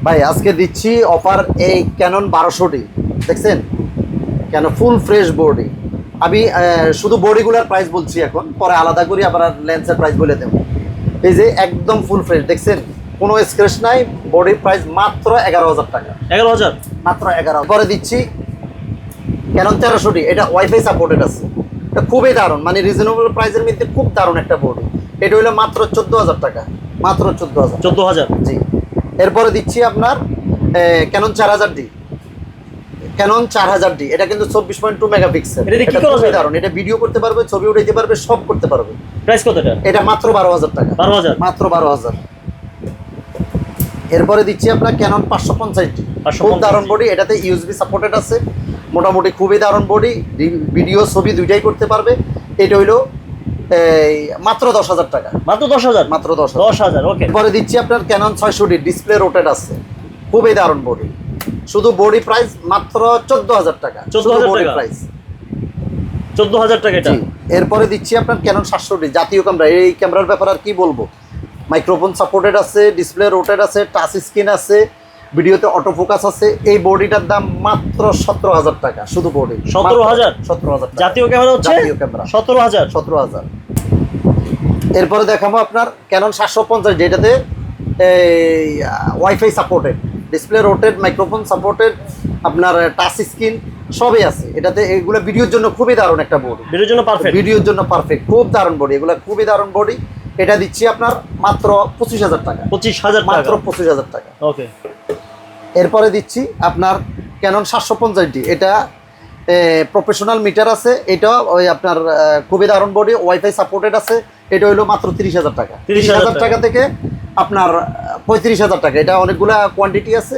ভাই আজকে দিচ্ছি অফার এই ক্যানন 1200D দেখছেন, কেন ফুল ফ্রেশ বডি। আমি শুধু বডিগুলোর প্রাইস বলছি, এখন পরে আলাদা করে আবার লেন্সের প্রাইস বলে দেবো। এই যে একদম ফুল ফ্রেশ দেখছেন, কোনো স্ক্র্যাচ নাই, বডির প্রাইস মাত্র 11,000 টাকা। 11,000 মাত্র 11,000 পরে দিচ্ছি ক্যানন 1300D, এটা ওয়াইফাই সাপোর্টেড আছে। এটা খুবই দারুণ, মানে রিজনেবল প্রাইসের মধ্যে খুব দারুণ একটা বডি। এটা হলো মাত্র 14,000 টাকা, মাত্র 14,000। 14,000 জি। এরপরে দিচ্ছি আপনার ক্যানন 4000D, ক্যানন 4000D, এটা কিন্তু 24.2 মেগাপিক্সেল। এটা কি করা যায়? দারুণ, এটা ভিডিও করতে পারবে, ছবি উঠাইতে পারবে, সব করতে পারবে। প্রাইস কত এটা? এটা মাত্র 12,000 টাকা। 12,000 মাত্র 12,000। এরপরে দিচ্ছি আপনার ক্যানন 550D, খুব দারুণ বডি, এটাতে ইউএসবি সাপোর্টেড আছে। মোটামুটি খুবই দারুণ বডি, ভিডিও ছবি দুইটাই করতে পারবে। এটা হইলো মাত্র 10,000 টাকা। মাত্র 10,000 মাত্র 10,000। 10,000 ওকে। এরপরে দিচ্ছি আপনার ক্যানন 600D, ডিসপ্লে রোটেট আছে, খুবই দারুণ বডি। শুধু বডি প্রাইস মাত্র 14,000 টাকা। 14,000 টাকা প্রাইস 14,000 টাকা এটা। এরপরে দিচ্ছি আপনার ক্যানন 700D, জাতীয় ক্যামেরা। এই ক্যামেরার ব্যাপারে আর কি বলবো, মাইক্রোফোন সাপোর্টেড আছে, ডিসপ্লে রোটেট আছে, টাচ স্ক্রিন আছে, ভিডিওতে অটো ফোকাস আছে। এই বডিটার দাম মাত্র 17,000 টাকা, শুধু বডি 17,000। 17,000 জাতীয় ক্যামেরা হচ্ছে জাতীয় ক্যামেরা 17,000। 17,000। এরপরে দেখাবো আপনার ক্যানন 750, যেটাতে wifi supported, display রোটেড, microphone supported, আপনার টাচ স্ক্রিন সবই আছে এটাতে। এগুলো ভিডিওর জন্য খুবই দারুণ একটা বডি, ভিডিওর জন্য পারফেক্ট। ভিডিওর জন্য পারফেক্ট, খুব দারুণ বডি, এগুলো খুবই দারুণ বডি। এটা দিচ্ছি আপনার মাত্র 25,000 টাকা। 25,000 টাকা, মাত্র 25,000 টাকা। ওকে। এরপরে দিচ্ছি আপনার ক্যানন 750D, এটা প্রফেশনাল মিটার আছে, এটা ওই আপনার খুবই দারুণ বডি, ওয়াইফাই সাপোর্টেড আছে। এটা হইলো মাত্র 30,000 টাকা। 30,000 টাকা থেকে আপনার 35,000 টাকা। এটা অনেকগুলা কোয়ান্টিটি আছে।